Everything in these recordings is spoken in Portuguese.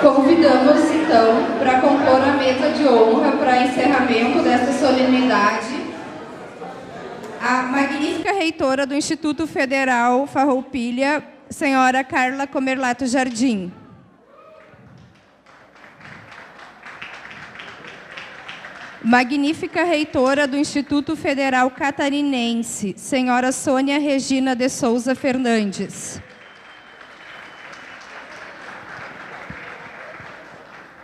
Convidamos, então, para compor a mesa de honra para encerramento desta solenidade, a magnífica reitora do Instituto Federal Farroupilha, senhora Carla Comerlato Jardim. Magnífica reitora do Instituto Federal Catarinense, senhora Sônia Regina de Souza Fernandes.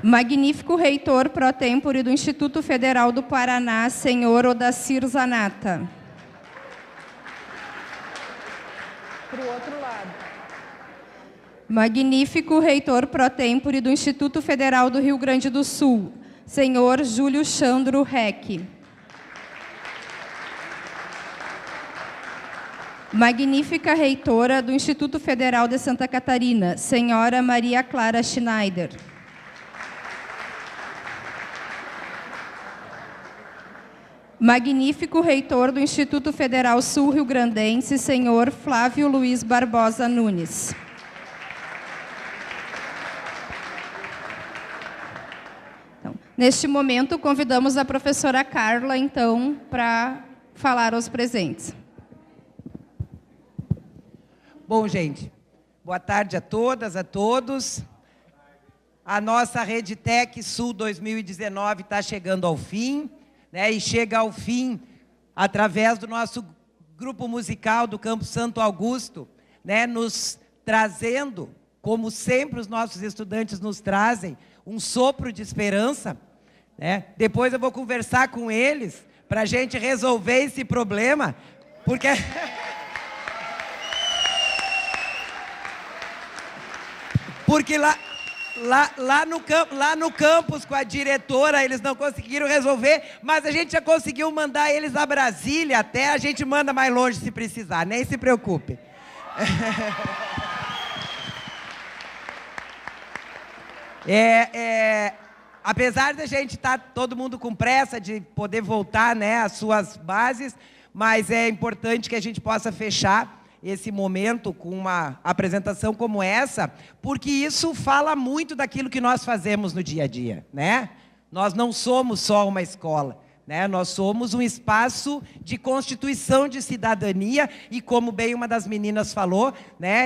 Magnífico reitor pro tempore do Instituto Federal do Paraná, senhor Odacir Zanata. Para o outro lado. Magnífico reitor pro tempore do Instituto Federal do Rio Grande do Sul, senhor Júlio Chandro Reck. Magnífica reitora do Instituto Federal de Santa Catarina, senhora Maria Clara Schneider. Magnífico reitor do Instituto Federal Sul-Rio-Grandense, senhor Flávio Luiz Barbosa Nunes. Então, neste momento, convidamos a professora Carla, então, para falar aos presentes. Bom, gente, boa tarde a todas, a todos. A nossa Rede Tec Sul 2019 está chegando ao fim. E chega ao fim através do nosso grupo musical do Campo Santo Augusto, nos trazendo, como sempre os nossos estudantes nos trazem, um sopro de esperança. Depois eu vou conversar com eles para a gente resolver esse problema, porque... porque lá no campus, com a diretora, eles não conseguiram resolver, mas a gente já conseguiu mandar eles a Brasília, até a gente manda mais longe se precisar, nem se preocupe. Apesar da gente estar todo mundo com pressa de poder voltar às suas bases, mas é importante que a gente possa fechar esse momento com uma apresentação como essa, porque isso fala muito daquilo que nós fazemos no dia a dia, Nós não somos só uma escola, Nós somos um espaço de constituição de cidadania e, como bem uma das meninas falou,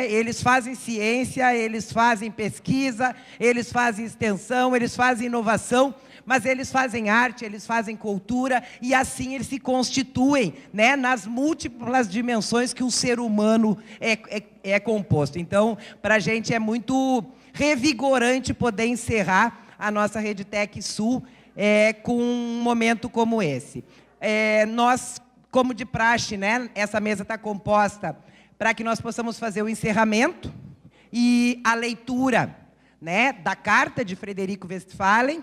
eles fazem ciência, eles fazem pesquisa, eles fazem extensão, eles fazem inovação, mas eles fazem arte, eles fazem cultura, e assim eles se constituem nas múltiplas dimensões que o ser humano é composto. Então, para a gente é muito revigorante poder encerrar a nossa Rede Tec Sul com um momento como esse. Nós, como de praxe, essa mesa está composta para que nós possamos fazer o encerramento e a leitura da carta de Frederico Westphalen,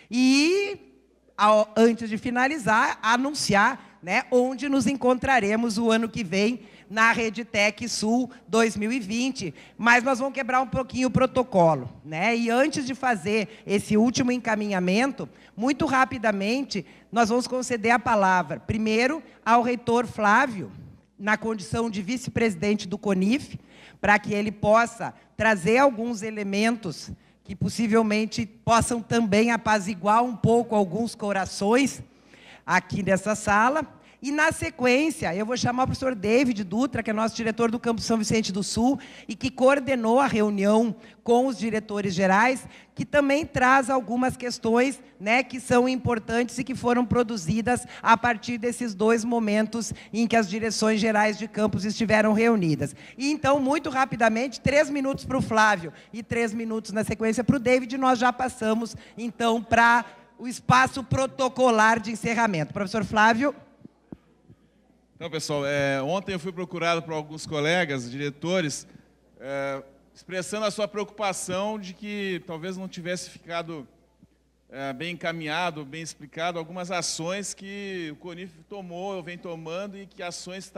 e, antes de finalizar, anunciar onde nos encontraremos o ano que vem na Rede Tec Sul 2020. Mas nós vamos quebrar um pouquinho o protocolo. E antes de fazer esse último encaminhamento, muito rapidamente, nós vamos conceder a palavra, primeiro, ao reitor Flávio, na condição de vice-presidente do CONIF, para que ele possa trazer alguns elementos que possivelmente possam também apaziguar um pouco alguns corações aqui nessa sala. E, na sequência, eu vou chamar o professor David Dutra, que é nosso diretor do Campo São Vicente do Sul, e que coordenou a reunião com os diretores gerais, que também traz algumas questões que são importantes e que foram produzidas a partir desses dois momentos em que as direções gerais de campus estiveram reunidas. E, então, muito rapidamente, 3 minutos para o Flávio e 3 minutos na sequência para o David, nós já passamos, então, para o espaço protocolar de encerramento. Professor Flávio. Então, pessoal, ontem eu fui procurado por alguns colegas, diretores, expressando a sua preocupação de que talvez não tivesse ficado bem encaminhado, bem explicado, algumas ações que o CONIF tomou, vem tomando, e que ações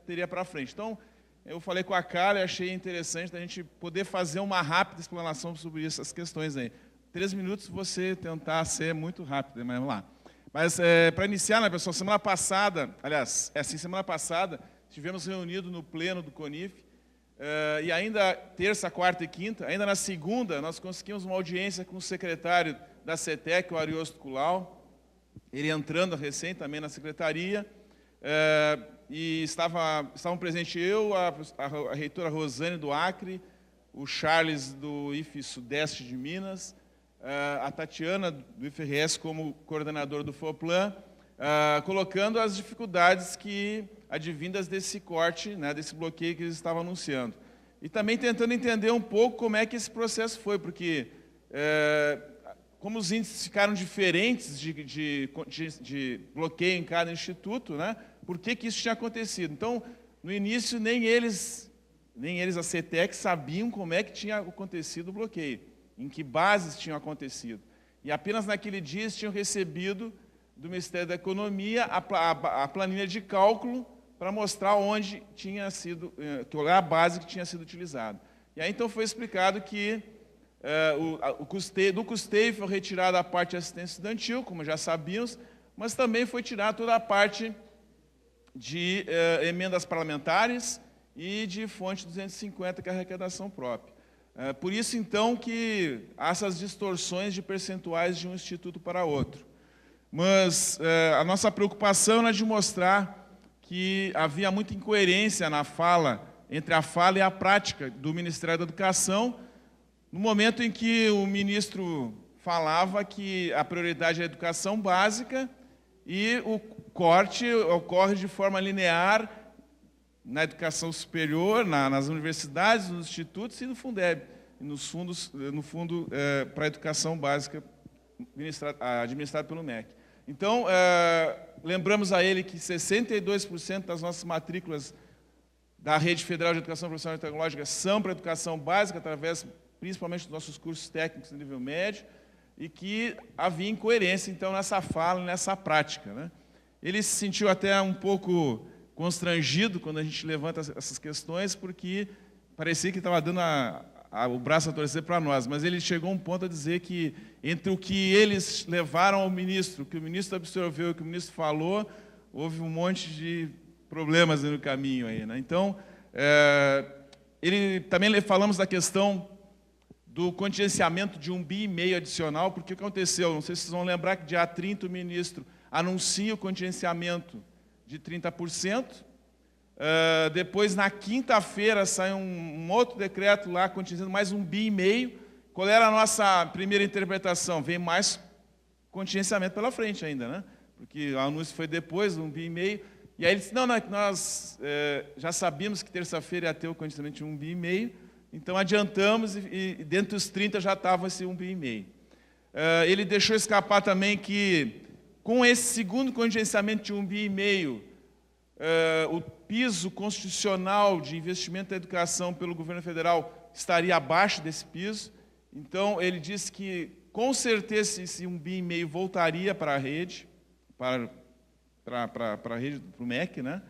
teria para frente. Então, eu falei com a Carla e achei interessante a gente poder fazer uma rápida explanação sobre essas questões aí. 3 minutos, você tentar ser muito rápido, mas vamos lá. Mas, para iniciar, pessoal, semana passada, aliás, semana passada, estivemos reunidos no pleno do CONIF, E ainda terça, quarta e quinta, ainda na segunda, nós conseguimos uma audiência com o secretário da CETEC, o Ariosto Culau, ele entrando recém também na secretaria, e estavam presentes eu, a reitora Rosane do Acre, o Charles do IFE Sudeste de Minas, a Tatiana do IFRS como coordenador do FOPLAN, colocando as dificuldades advindas desse corte, né, desse bloqueio que eles estavam anunciando. E também tentando entender um pouco como é que esse processo foi, porque como os índices ficaram diferentes de bloqueio em cada instituto, né, por que isso tinha acontecido. Então, no início, nem eles, a CETEC, sabiam como é que tinha acontecido o bloqueio, em que bases tinham acontecido. E apenas naquele dia eles tinham recebido do Ministério da Economia a planilha de cálculo para mostrar onde tinha sido, qual é a base que tinha sido utilizada. E aí então foi explicado que do custeio foi retirada a parte de assistência estudantil, como já sabíamos, mas também foi tirada toda a parte de emendas parlamentares e de fonte 250, que é a arrecadação própria. Por isso, então, que há essas distorções de percentuais de um instituto para outro. Mas a nossa preocupação era de mostrar que havia muita incoerência entre a fala e a prática do Ministério da Educação, no momento em que o ministro falava que a prioridade é a educação básica e o corte ocorre de forma linear na educação superior, nas universidades, nos institutos e no Fundeb, no fundo para a educação básica administrado pelo MEC. Então, lembramos a ele que 62% das nossas matrículas da Rede Federal de Educação Profissional e Tecnológica são para a educação básica, através principalmente dos nossos cursos técnicos de nível médio, e que havia incoerência, então, nessa fala, nessa prática, né? Ele se sentiu até um pouco constrangido quando a gente levanta essas questões, porque parecia que estava dando o braço a torcer para nós, mas ele chegou a um ponto a dizer que entre o que eles levaram ao ministro, o que o ministro absorveu, o que o ministro falou, houve um monte de problemas no caminho aí, né? Então, também falamos da questão do contingenciamento de 1,5 bi adicional, porque o que aconteceu? Não sei se vocês vão lembrar que dia 30 o ministro anuncia o contingenciamento de 30%, depois, na quinta-feira, sai um outro decreto lá, contingenciando mais 1,5 bi. Qual era a nossa primeira interpretação? Vem mais contingenciamento pela frente ainda, né? Porque o anúncio foi depois, 1,5 bi. E aí ele disse, não, nós já sabíamos que terça-feira ia ter o contingenciamento de 1,5 bi, então adiantamos e dentro dos 30 já estava esse 1,5 bi. Ele deixou escapar também que, com esse segundo contingenciamento de 1,5 bi, o piso constitucional de investimento da educação pelo governo federal estaria abaixo desse piso. Então, ele disse que, com certeza, esse 1,5 bi voltaria para a rede, para a rede, para o MEC, né?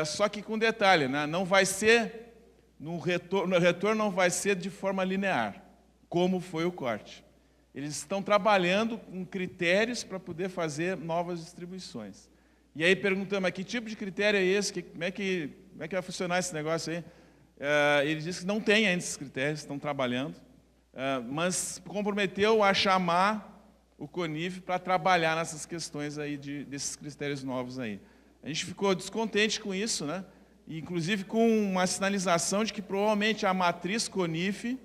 Só que com detalhe, né? Não vai ser, no retorno não vai ser de forma linear, como foi o corte. Eles estão trabalhando com critérios para poder fazer novas distribuições. E aí perguntamos, mas que tipo de critério é esse? Como é que vai funcionar esse negócio aí? Ele disse que não tem ainda esses critérios, estão trabalhando, mas comprometeu a chamar o CONIF para trabalhar nessas questões aí desses critérios novos aí. A gente ficou descontente com isso, né? E, inclusive com uma sinalização de que provavelmente a matriz CONIF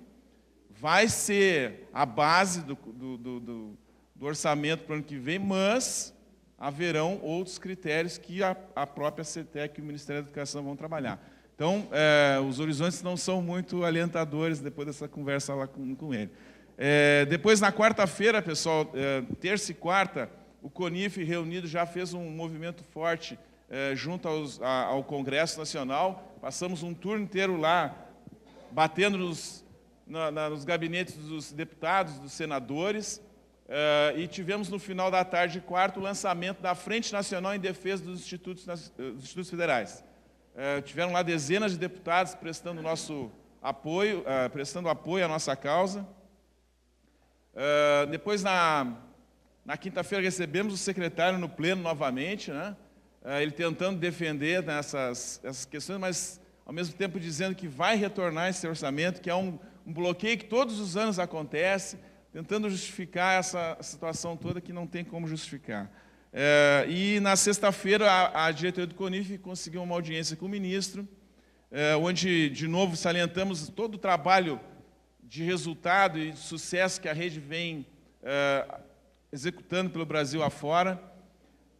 vai ser a base do orçamento para o ano que vem, mas haverão outros critérios que a própria CETEC e o Ministério da Educação vão trabalhar. Então, os horizontes não são muito alentadores depois dessa conversa lá com ele. Depois, na quarta-feira, pessoal, terça e quarta, o CONIF reunido já fez um movimento forte junto ao Congresso Nacional. Passamos um turno inteiro lá, batendo nos gabinetes dos deputados, dos senadores, e tivemos no final da tarde de quarta o lançamento da Frente Nacional em Defesa dos Institutos Federais. Tiveram lá dezenas de deputados prestando apoio à nossa causa. Depois, na quinta-feira, recebemos o secretário no pleno novamente, né? Ele tentando defender essas questões, mas, ao ao mesmo tempo dizendo que vai retornar esse orçamento, que é um bloqueio que todos os anos acontece, tentando justificar essa situação toda que não tem como justificar. E na sexta-feira a diretoria do CONIF conseguiu uma audiência com o ministro, onde, de novo, salientamos todo o trabalho de resultado e de sucesso que a rede vem executando pelo Brasil afora.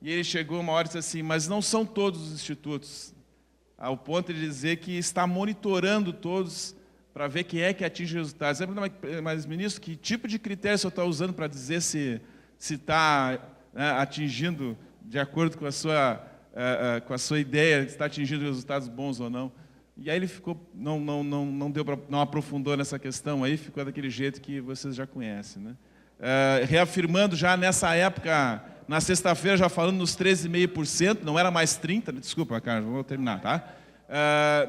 E ele chegou uma hora e disse assim, mas não são todos os institutos, ao ponto de dizer que está monitorando todos para ver quem é que atinge resultados. Mas, ministro, que tipo de critério o senhor está usando para dizer se está atingindo, de acordo com a sua ideia, se está atingindo resultados bons ou não? E aí ele ficou, não aprofundou nessa questão, aí ficou daquele jeito que vocês já conhecem, né? Reafirmando já nessa época, na sexta-feira, já falando nos 13,5%, não era mais 30%, desculpa, Carlos, vou terminar, tá?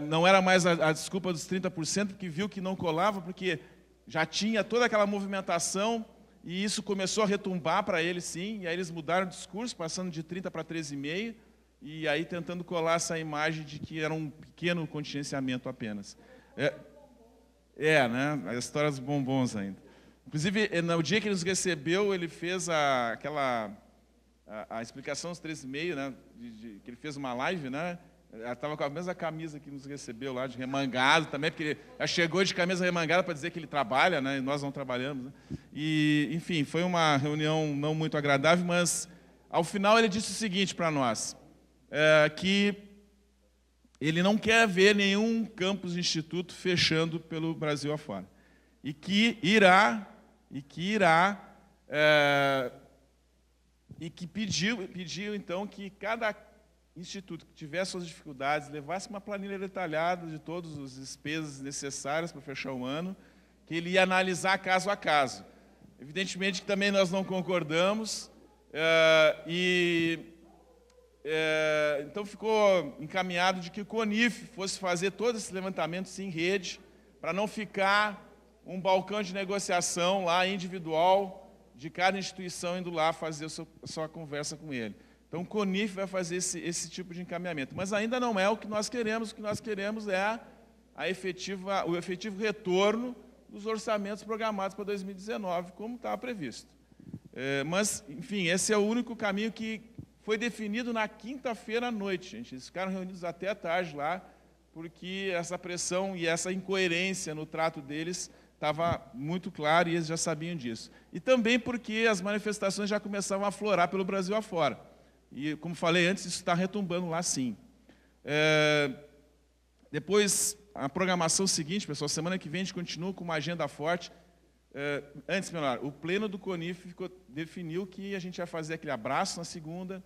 Não era mais a desculpa dos 30%, porque viu que não colava, porque já tinha toda aquela movimentação, e isso começou a retumbar para eles, sim, e aí eles mudaram o discurso, passando de 30% para 13,5%, e aí tentando colar essa imagem de que era um pequeno contingenciamento apenas. Né? A história dos bombons ainda. Inclusive, no dia que ele nos recebeu, ele fez a explicação dos 13,5%, né? Que ele fez uma live, né? Ela estava com a mesma camisa que nos recebeu lá, de remangado também, porque ele chegou de camisa remangada para dizer que ele trabalha, né? E nós não trabalhamos, né? E, enfim, foi uma reunião não muito agradável, mas, ao final, ele disse o seguinte para nós, que ele não quer ver nenhum campus de instituto fechando pelo Brasil afora. E que pediu, então, que cada instituto que tivesse suas dificuldades levasse uma planilha detalhada de todas as despesas necessárias para fechar o ano, que ele ia analisar caso a caso. Evidentemente que também nós não concordamos, então ficou encaminhado de que o CONIF fosse fazer todo esse levantamento em rede, para não ficar um balcão de negociação lá individual, de cada instituição indo lá fazer a sua conversa com ele. Então, o CONIF vai fazer esse tipo de encaminhamento. Mas ainda não é o que nós queremos. O que nós queremos é o efetivo retorno dos orçamentos programados para 2019, como estava previsto. Mas, enfim, esse é o único caminho que foi definido na quinta-feira à noite, gente. Eles ficaram reunidos até a tarde lá, porque essa pressão e essa incoerência no trato deles estava muito claro e eles já sabiam disso. E também porque as manifestações já começavam a aflorar pelo Brasil afora. E, como falei antes, isso está retumbando lá, sim. Depois, a programação seguinte, pessoal, semana que vem a gente continua com uma agenda forte. Antes, melhor, o pleno do CONIF definiu que a gente ia fazer aquele abraço na segunda,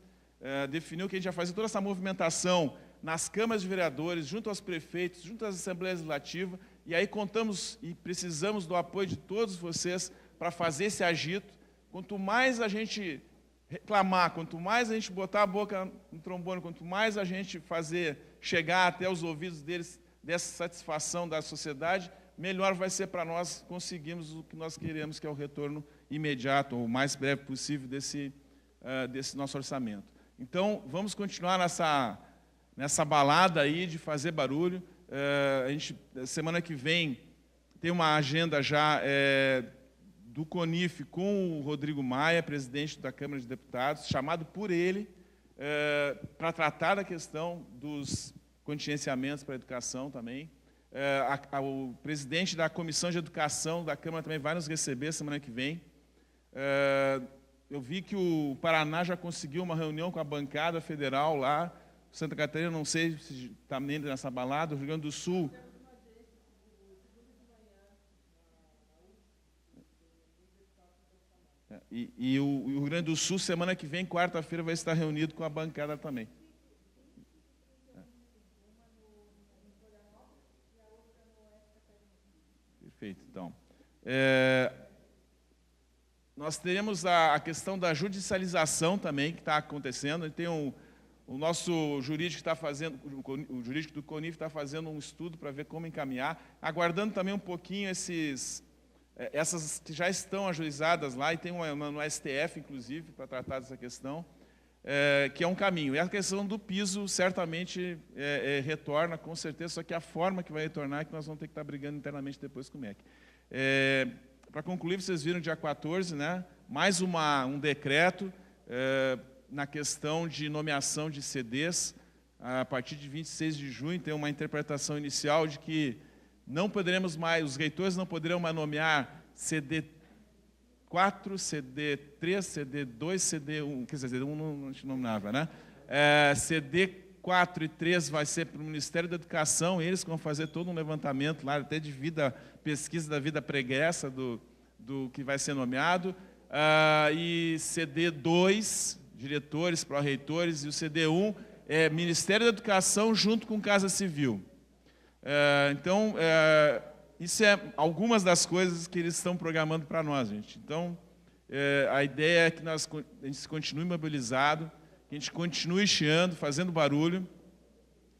definiu que a gente ia fazer toda essa movimentação nas câmaras de vereadores, junto aos prefeitos, junto às assembleias legislativas, e aí contamos e precisamos do apoio de todos vocês para fazer esse agito. Quanto mais a gente reclamar, quanto mais a gente botar a boca no trombone, quanto mais a gente fazer chegar até os ouvidos deles dessa satisfação da sociedade, melhor vai ser para nós conseguirmos o que nós queremos, que é o retorno imediato, ou o mais breve possível, desse nosso orçamento. Então, vamos continuar nessa balada aí de fazer barulho. A gente, semana que vem, tem uma agenda já do CONIF com o Rodrigo Maia, presidente da Câmara de Deputados, chamado por ele para tratar da questão dos contingenciamentos para a educação também. O presidente da Comissão de Educação da Câmara também vai nos receber semana que vem. Eu vi que o Paraná já conseguiu uma reunião com a bancada federal lá. Santa Catarina, não sei se está dentro dessa balada. O Rio Grande do Sul... E o Rio Grande do Sul, semana que vem, quarta-feira, vai estar reunido com a bancada também. Perfeito, então. Nós teremos a questão da judicialização também, que está acontecendo. Tem o nosso jurídico está fazendo, o jurídico do CONIF está fazendo um estudo para ver como encaminhar, aguardando também um pouquinho essas que já estão ajuizadas lá, e tem uma no STF, inclusive, para tratar dessa questão. que é um caminho. E a questão do piso certamente retorna, com certeza, só que a forma que vai retornar é que nós vamos ter que estar brigando internamente depois com o MEC. Para concluir, vocês viram dia 14, né, mais um decreto na questão de nomeação de CDs. A partir de 26 de junho tem uma interpretação inicial de que não poderemos mais, os reitores não poderão mais nomear CD4, CD3, CD2, CD1, quer dizer, CD1 não te nominava, né? CD4 e 3 vai ser para o Ministério da Educação, eles vão fazer todo um levantamento lá, até de pesquisa da vida pregressa do que vai ser nomeado, e CD2, diretores, pró-reitores, e o CD1 é Ministério da Educação junto com Casa Civil. Então, isso é algumas das coisas que eles estão programando para nós, gente. Então, a ideia é que a gente continue mobilizado, que a gente continue chiando, fazendo barulho.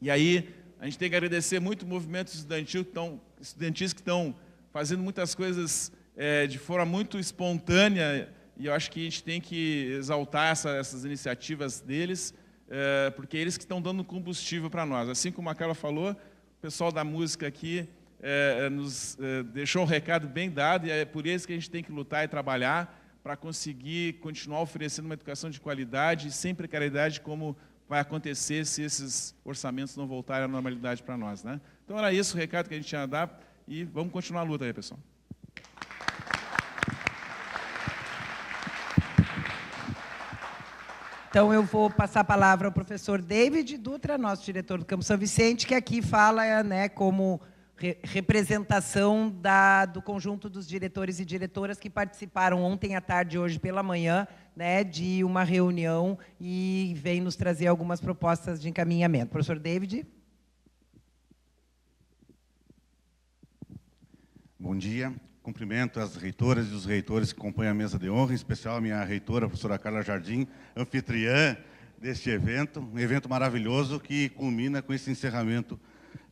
E aí, a gente tem que agradecer muito o movimento estudantis que estão fazendo muitas coisas de forma muito espontânea, e eu acho que a gente tem que exaltar essas iniciativas deles, porque é eles que estão dando combustível para nós. Assim como a Carla falou, o pessoal da música aqui nos deixou um recado bem dado, e é por eles que a gente tem que lutar e trabalhar para conseguir continuar oferecendo uma educação de qualidade e sem precariedade, como vai acontecer se esses orçamentos não voltarem à normalidade para nós, né? Então era isso o recado que a gente tinha a dar, e vamos continuar a luta aí, pessoal. Então, eu vou passar a palavra ao professor David Dutra, nosso diretor do Campo São Vicente, que aqui fala, né, como representação do conjunto dos diretores e diretoras que participaram ontem à tarde e hoje pela manhã, né, de uma reunião, e vem nos trazer algumas propostas de encaminhamento. Professor David. Bom dia. Cumprimento as reitoras e os reitores que compõem a mesa de honra, em especial a minha reitora, a professora Carla Jardim, anfitriã deste evento, um evento maravilhoso que culmina com esse encerramento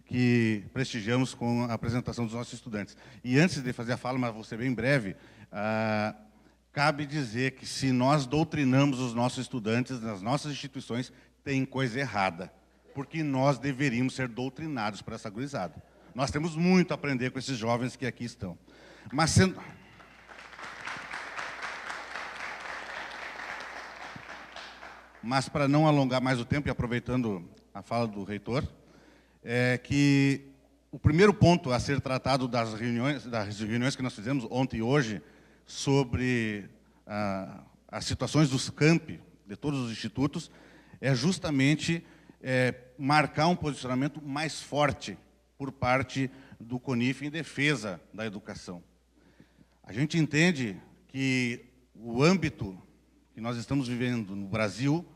que prestigiamos com a apresentação dos nossos estudantes. E antes de fazer a fala, mas vou ser bem breve, cabe dizer que se nós doutrinamos os nossos estudantes nas nossas instituições, tem coisa errada, porque nós deveríamos ser doutrinados por essa gurizada. Nós temos muito a aprender com esses jovens que aqui estão. Mas para não alongar mais o tempo, e aproveitando a fala do reitor, é que o primeiro ponto a ser tratado das reuniões que nós fizemos ontem e hoje sobre as situações dos campi de todos os institutos é justamente marcar um posicionamento mais forte por parte do CONIF em defesa da educação. A gente entende que o âmbito que nós estamos vivendo no Brasil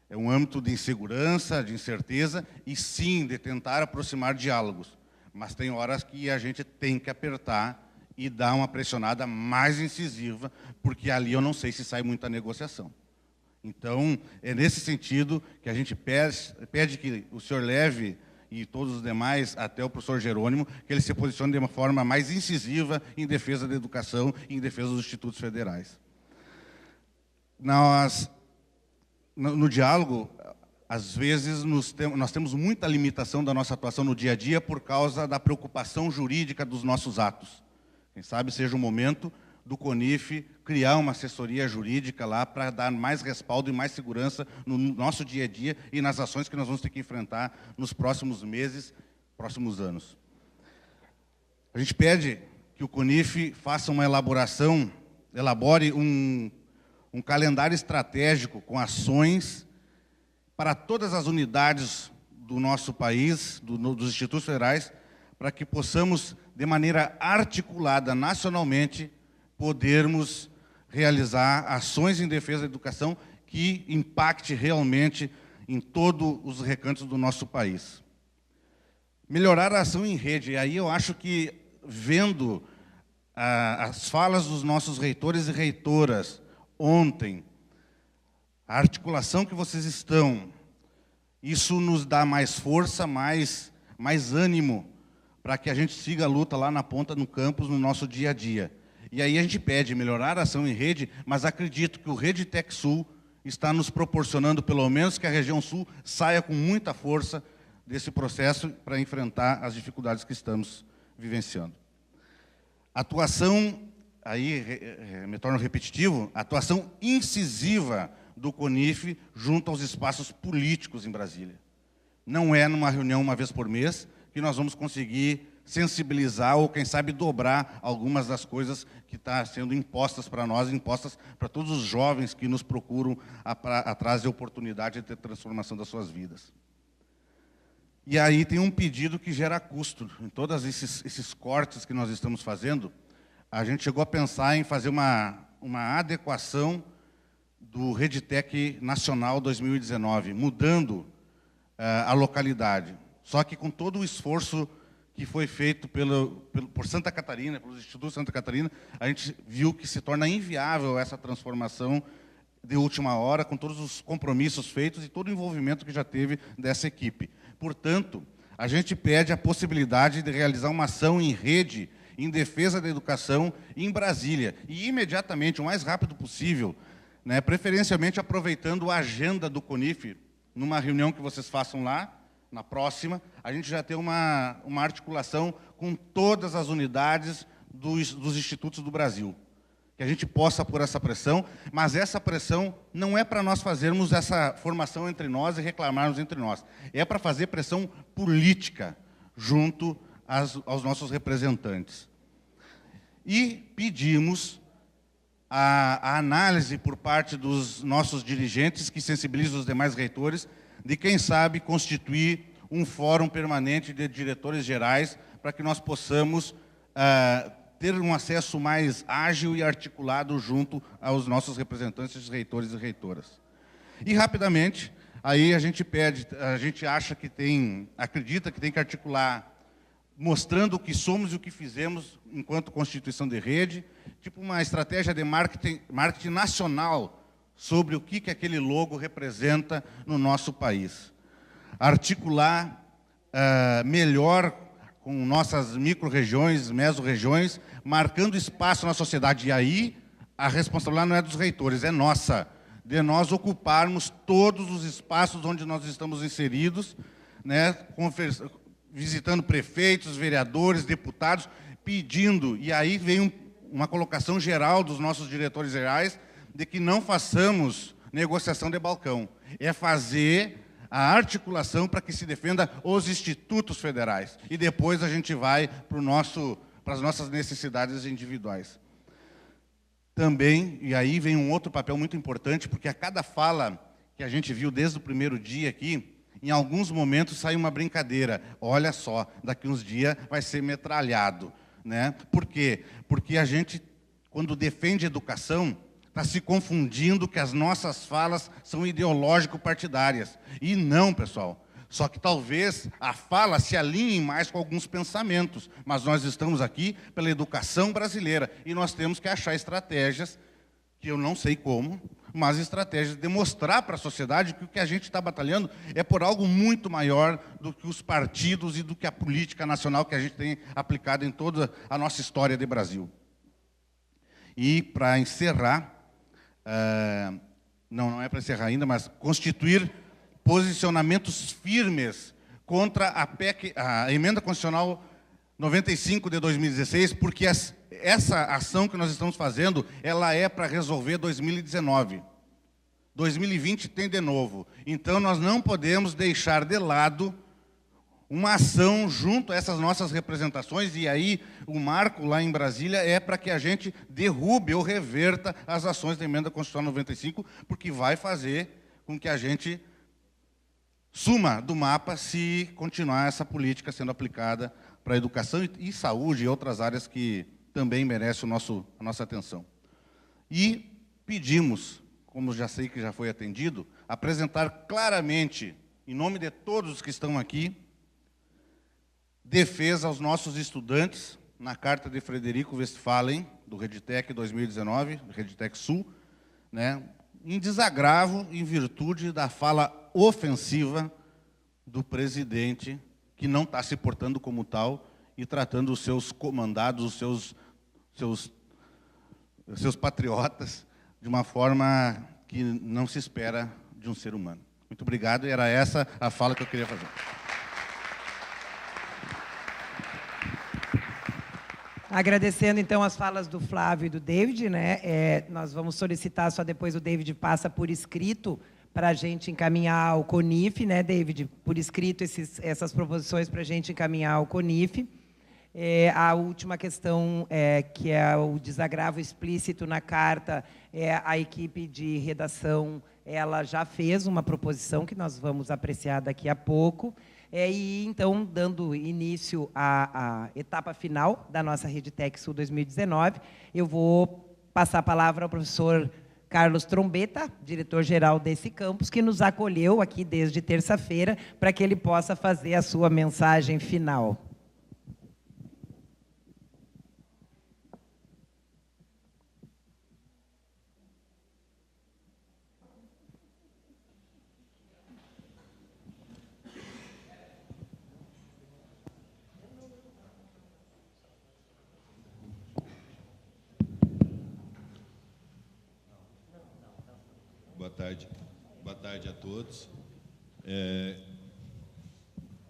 é um âmbito de insegurança, de incerteza, e sim, de tentar aproximar diálogos. Mas tem horas que a gente tem que apertar e dar uma pressionada mais incisiva, porque ali eu não sei se sai muita negociação. Então, é nesse sentido que a gente pede que o senhor leve, e todos os demais, até o professor Jerônimo, que ele se posicione de uma forma mais incisiva em defesa da educação e em defesa dos institutos federais. No diálogo, às vezes, nós temos muita limitação da nossa atuação no dia a dia por causa da preocupação jurídica dos nossos atos. Quem sabe seja o momento do CONIF criar uma assessoria jurídica lá para dar mais respaldo e mais segurança no nosso dia a dia e nas ações que nós vamos ter que enfrentar nos próximos meses, próximos anos. A gente pede que o CONIF faça uma elabore um calendário estratégico com ações para todas as unidades do nosso país, dos institutos federais, para que possamos, de maneira articulada nacionalmente, podermos realizar ações em defesa da educação que impacte realmente em todos os recantos do nosso país. Melhorar a ação em rede. E aí eu acho que, vendo as falas dos nossos reitores e reitoras ontem, a articulação que vocês estão, isso nos dá mais força, mais ânimo, para que a gente siga a luta lá na ponta, no campus, no nosso dia a dia. E aí a gente pede melhorar a ação em rede, mas acredito que o Rede TechSul está nos proporcionando, pelo menos, que a região sul saia com muita força desse processo para enfrentar as dificuldades que estamos vivenciando. Atuação, aí me torno repetitivo, atuação incisiva do CONIF junto aos espaços políticos em Brasília. Não é numa reunião uma vez por mês que nós vamos conseguir sensibilizar ou, quem sabe, dobrar algumas das coisas que estão sendo impostas para nós, impostas para todos os jovens que nos procuram atrás de oportunidade de ter transformação das suas vidas. E aí tem um pedido que gera custo. Em todos esses cortes que nós estamos fazendo, a gente chegou a pensar em fazer uma adequação do Redtec Nacional 2019, mudando a localidade. Só que com todo o esforço que foi feito por Santa Catarina, pelos Institutos Santa Catarina, a gente viu que se torna inviável essa transformação de última hora, com todos os compromissos feitos e todo o envolvimento que já teve dessa equipe. Portanto, a gente pede a possibilidade de realizar uma ação em rede em defesa da educação em Brasília, e imediatamente, o mais rápido possível, né, preferencialmente aproveitando a agenda do CONIF, numa reunião que vocês façam lá, na próxima, a gente já tem uma articulação com todas as unidades dos institutos do Brasil. Que a gente possa pôr essa pressão, mas essa pressão não é para nós fazermos essa formação entre nós e reclamarmos entre nós. É para fazer pressão política junto aos nossos representantes. E pedimos a análise por parte dos nossos dirigentes, que sensibilizam os demais reitores, de, quem sabe, constituir um fórum permanente de diretores gerais para que nós possamos ter um acesso mais ágil e articulado junto aos nossos representantes, reitores e reitoras. E, rapidamente, aí a gente acredita que tem que articular, mostrando o que somos e o que fizemos enquanto constituição de rede, tipo uma estratégia de marketing nacional, sobre o que aquele logo representa no nosso país. Articular melhor com nossas micro-regiões, meso-regiões, marcando espaço na sociedade. E aí, a responsabilidade não é dos reitores, é nossa, de nós ocuparmos todos os espaços onde nós estamos inseridos, né, visitando prefeitos, vereadores, deputados, pedindo, e aí vem uma colocação geral dos nossos diretores gerais, de que não façamos negociação de balcão. É fazer a articulação para que se defenda os institutos federais. E depois a gente vai para as nossas necessidades individuais. Também, e aí vem um outro papel muito importante, porque a cada fala que a gente viu desde o primeiro dia aqui, em alguns momentos sai uma brincadeira. Olha só, daqui uns dias vai ser metralhado, né? Por quê? Porque a gente, quando defende educação, está se confundindo que as nossas falas são ideológico-partidárias. E não, pessoal. Só que talvez a fala se alinhe mais com alguns pensamentos. Mas nós estamos aqui pela educação brasileira. E nós temos que achar estratégias, que eu não sei como, mas estratégias de mostrar para a sociedade que o que a gente está batalhando é por algo muito maior do que os partidos e do que a política nacional que a gente tem aplicado em toda a nossa história de Brasil. E, para encerrar, não é para encerrar ainda, mas constituir posicionamentos firmes contra a Emenda Constitucional 95 de 2016, porque essa ação que nós estamos fazendo, ela é para resolver 2019. 2020 tem de novo. Então, nós não podemos deixar de lado uma ação junto a essas nossas representações, e aí o marco lá em Brasília é para que a gente derrube ou reverta as ações da Emenda Constitucional 95, porque vai fazer com que a gente suma do mapa se continuar essa política sendo aplicada para a educação e saúde e outras áreas que também merecem a nossa atenção. E pedimos, como já sei que já foi atendido, apresentar claramente, em nome de todos os que estão aqui, defesa aos nossos estudantes, na carta de Frederico Westphalen, do Redtec 2019, do Redtec Sul, né, em desagravo, em virtude da fala ofensiva do presidente, que não está se portando como tal e tratando os seus comandados, os seus patriotas, de uma forma que não se espera de um ser humano. Muito obrigado, e era essa a fala que eu queria fazer. Agradecendo, então, as falas do Flávio e do David, né? Nós vamos solicitar, só depois o David passa por escrito, para a gente encaminhar ao CONIF, né, David? Por escrito, essas proposições para a gente encaminhar ao CONIF. A última questão, que é o desagravo explícito na carta, a equipe de redação ela já fez uma proposição que nós vamos apreciar daqui a pouco. E, então, dando início à etapa final da nossa RedeTech Sul 2019, eu vou passar a palavra ao professor Carlos Trombetta, diretor-geral desse campus, que nos acolheu aqui desde terça-feira, para que ele possa fazer a sua mensagem final. Boa tarde a todos.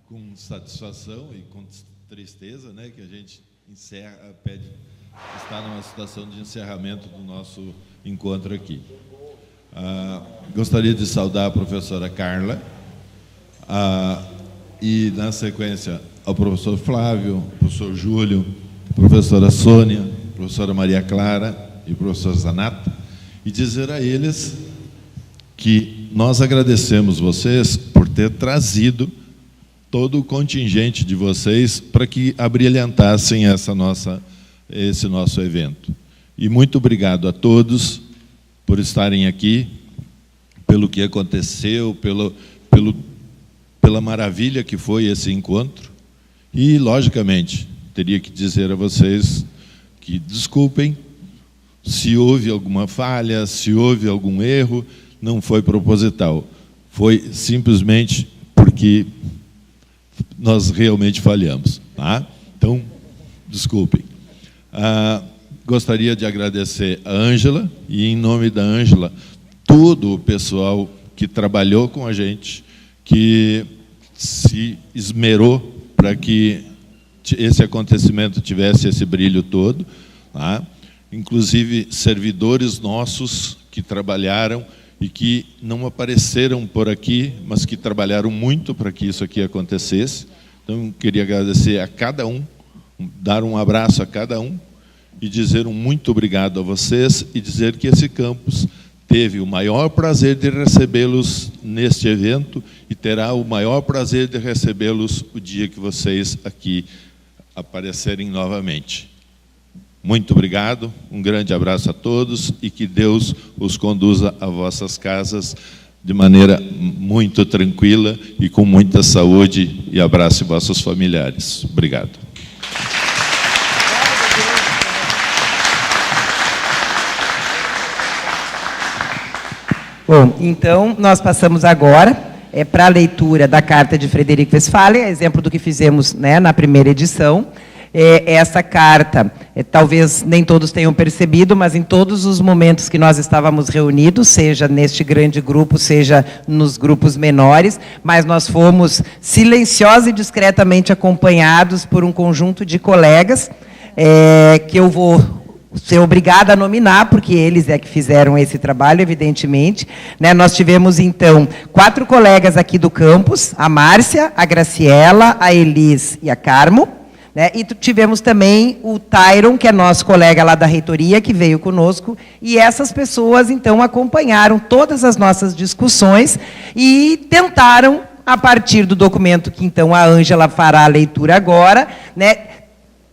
Com satisfação e com tristeza, né, que a gente está numa situação de encerramento do nosso encontro aqui. Gostaria de saudar a professora Carla e, na sequência, ao professor Flávio, ao professor Júlio, a professora Sônia, a professora Maria Clara e o professor Zanata, e dizer a eles que nós agradecemos vocês por ter trazido todo o contingente de vocês para que abrilhantassem esse nosso evento. E muito obrigado a todos por estarem aqui, pelo que aconteceu, pela maravilha que foi esse encontro. E, logicamente, teria que dizer a vocês que desculpem se houve alguma falha, se houve algum erro. Não foi proposital, foi simplesmente porque nós realmente falhamos. Tá? Então, desculpem. Gostaria de agradecer a Ângela, e, em nome da Ângela, todo o pessoal que trabalhou com a gente, que se esmerou para que esse acontecimento tivesse esse brilho todo. Tá? Inclusive, servidores nossos que trabalharam e que não apareceram por aqui, mas que trabalharam muito para que isso aqui acontecesse. Então, queria agradecer a cada um, dar um abraço a cada um e dizer um muito obrigado a vocês e dizer que esse campus teve o maior prazer de recebê-los neste evento e terá o maior prazer de recebê-los o dia que vocês aqui aparecerem novamente. Muito obrigado, um grande abraço a todos e que Deus os conduza a vossas casas de maneira muito tranquila e com muita saúde, e abrace vossos familiares. Obrigado. Bom, então, nós passamos agora para a leitura da carta de Frederico Westphalen, exemplo do que fizemos, né, na primeira edição. Essa carta, talvez nem todos tenham percebido, mas em todos os momentos que nós estávamos reunidos, seja neste grande grupo, seja nos grupos menores, mas nós fomos silenciosos e discretamente acompanhados por um conjunto de colegas, que eu vou ser obrigada a nominar, porque eles que fizeram esse trabalho, evidentemente. Né? Nós tivemos, então, 4 colegas aqui do campus, a Márcia, a Graciela, a Elis e a Carmo. Né? E tivemos também o Tyron, que é nosso colega lá da reitoria, que veio conosco, e essas pessoas, então, acompanharam todas as nossas discussões e tentaram, a partir do documento que, então, a Ângela fará a leitura agora, né,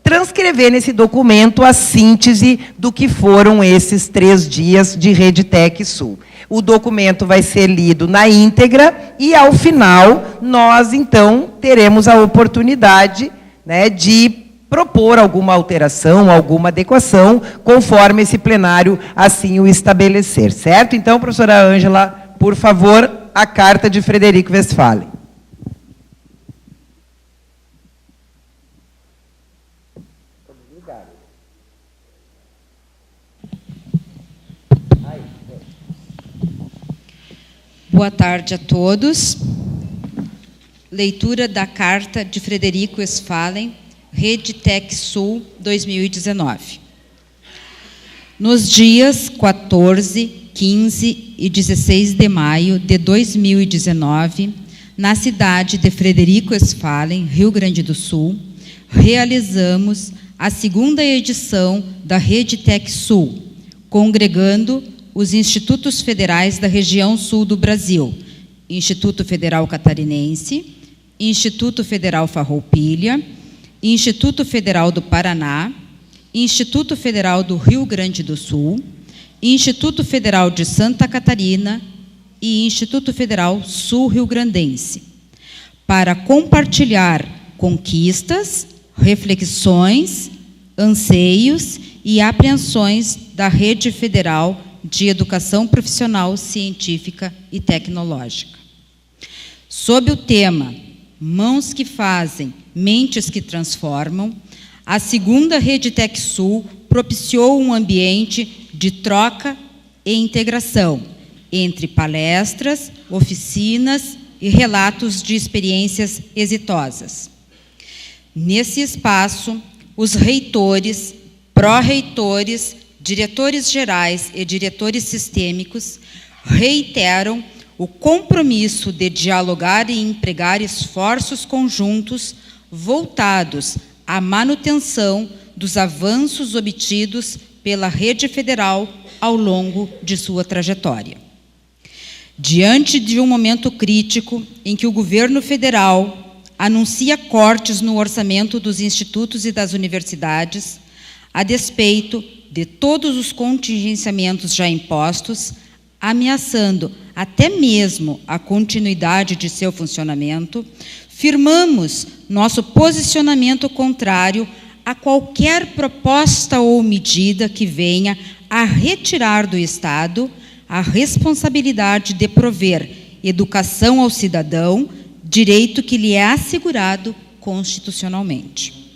transcrever nesse documento a síntese do que foram esses 3 dias de RedeTech Sul. O documento vai ser lido na íntegra e, ao final, nós, então, teremos a oportunidade, né, de propor alguma alteração, alguma adequação, conforme esse plenário assim o estabelecer, certo? Então, professora Ângela, por favor, a carta de Frederico Westphalen. Boa tarde a todos. Leitura da carta de Frederico Westphalen, Rede Tec Sul 2019. Nos dias 14, 15 e 16 de maio de 2019, na cidade de Frederico Westphalen, Rio Grande do Sul, realizamos a segunda edição da Rede Tec Sul, congregando os institutos federais da região sul do Brasil, Instituto Federal Catarinense, Instituto Federal Farroupilha, Instituto Federal do Paraná, Instituto Federal do Rio Grande do Sul, Instituto Federal de Santa Catarina e Instituto Federal Sul-Rio-Grandense, para compartilhar conquistas, reflexões, anseios e apreensões da Rede Federal de Educação Profissional, Científica e Tecnológica. Sob o tema Mãos que Fazem, Mentes que Transformam, a segunda Rede Tec Sul propiciou um ambiente de troca e integração entre palestras, oficinas e relatos de experiências exitosas. Nesse espaço, os reitores, pró-reitores, diretores gerais e diretores sistêmicos reiteram o compromisso de dialogar e empregar esforços conjuntos voltados à manutenção dos avanços obtidos pela Rede Federal ao longo de sua trajetória. Diante de um momento crítico em que o governo federal anuncia cortes no orçamento dos institutos e das universidades, a despeito de todos os contingenciamentos já impostos, ameaçando até mesmo a continuidade de seu funcionamento, firmamos nosso posicionamento contrário a qualquer proposta ou medida que venha a retirar do Estado a responsabilidade de prover educação ao cidadão, direito que lhe é assegurado constitucionalmente.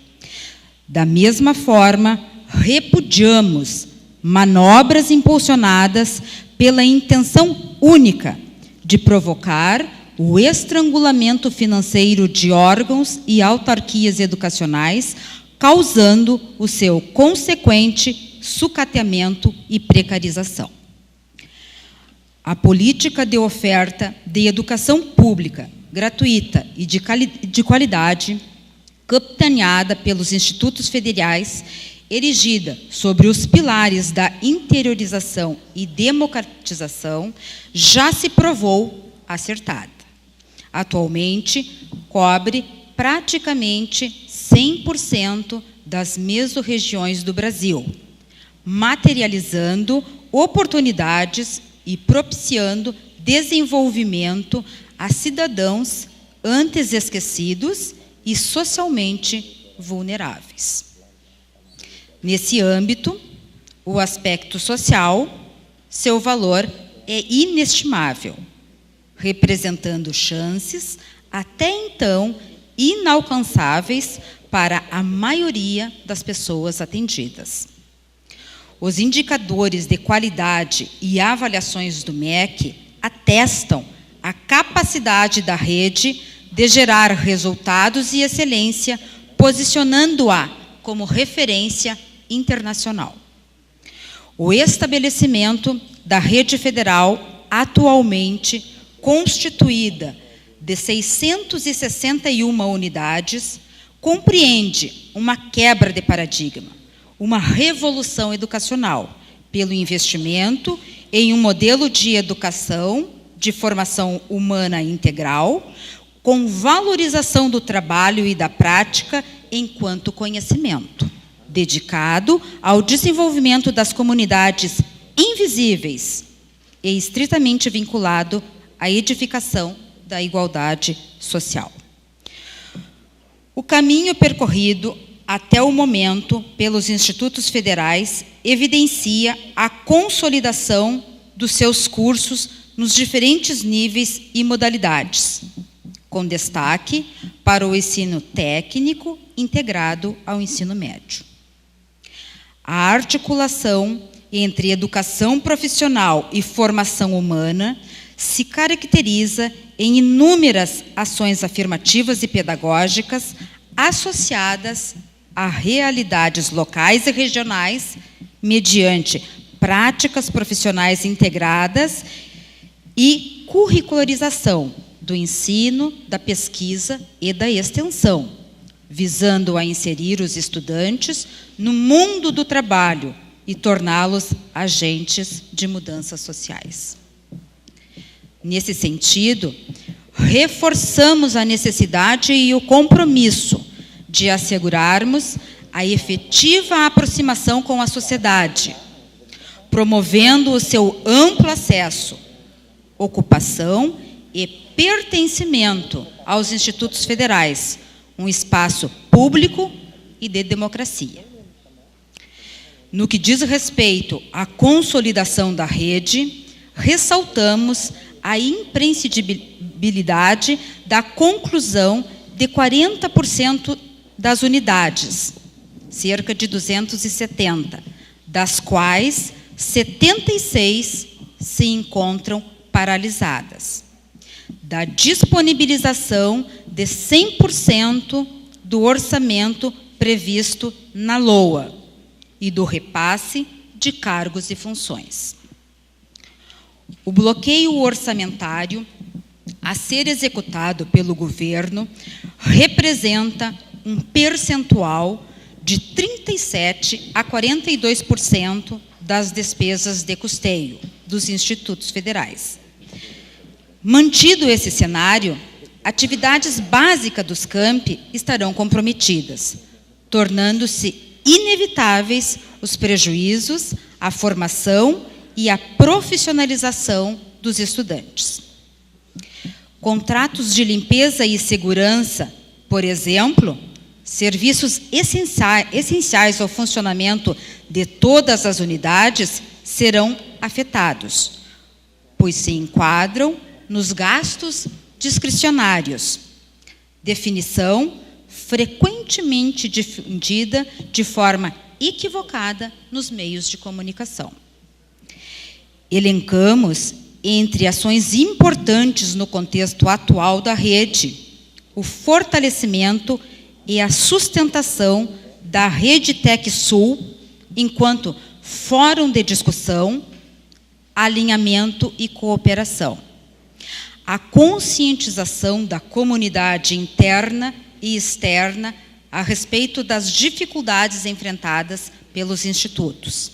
Da mesma forma, repudiamos manobras impulsionadas pela intenção única de provocar o estrangulamento financeiro de órgãos e autarquias educacionais, causando o seu consequente sucateamento e precarização. A política de oferta de educação pública, gratuita e de qualidade, capitaneada pelos institutos federais, erigida sobre os pilares da interiorização e democratização, já se provou acertada. Atualmente, cobre praticamente 100% das mesorregiões do Brasil, materializando oportunidades e propiciando desenvolvimento a cidadãos antes esquecidos e socialmente vulneráveis. Nesse âmbito, o aspecto social, seu valor é inestimável, representando chances até então inalcançáveis para a maioria das pessoas atendidas. Os indicadores de qualidade e avaliações do MEC atestam a capacidade da rede de gerar resultados e excelência, posicionando-a como referência internacional. O estabelecimento da Rede Federal, atualmente constituída de 661 unidades, compreende uma quebra de paradigma, uma revolução educacional, pelo investimento em um modelo de educação, de formação humana integral, com valorização do trabalho e da prática enquanto conhecimento, dedicado ao desenvolvimento das comunidades invisíveis e estritamente vinculado à edificação da igualdade social. O caminho percorrido até o momento pelos institutos federais evidencia a consolidação dos seus cursos nos diferentes níveis e modalidades, com destaque para o ensino técnico integrado ao ensino médio. A articulação entre educação profissional e formação humana se caracteriza em inúmeras ações afirmativas e pedagógicas associadas a realidades locais e regionais, mediante práticas profissionais integradas e curricularização do ensino, da pesquisa e da extensão, visando a inserir os estudantes no mundo do trabalho e torná-los agentes de mudanças sociais. Nesse sentido, reforçamos a necessidade e o compromisso de assegurarmos a efetiva aproximação com a sociedade, promovendo o seu amplo acesso, ocupação e pertencimento aos institutos federais, um espaço público e de democracia. No que diz respeito à consolidação da rede, ressaltamos a imprescindibilidade da conclusão de 40% das unidades, cerca de 270, das quais 76 se encontram paralisadas, da disponibilização de 100% do orçamento previsto na LOA e do repasse de cargos e funções. O bloqueio orçamentário a ser executado pelo governo representa um percentual de 37% a 42% das despesas de custeio dos institutos federais. Mantido esse cenário, atividades básicas dos campi estarão comprometidas, tornando-se inevitáveis os prejuízos à formação e à profissionalização dos estudantes. Contratos de limpeza e segurança, por exemplo, serviços essenciais ao funcionamento de todas as unidades, serão afetados, pois se enquadram nos gastos discricionários, definição frequentemente difundida de forma equivocada nos meios de comunicação. Elencamos, entre ações importantes no contexto atual da rede, o fortalecimento e a sustentação da Rede Tec Sul enquanto fórum de discussão, alinhamento e cooperação. A conscientização da comunidade interna e externa a respeito das dificuldades enfrentadas pelos institutos.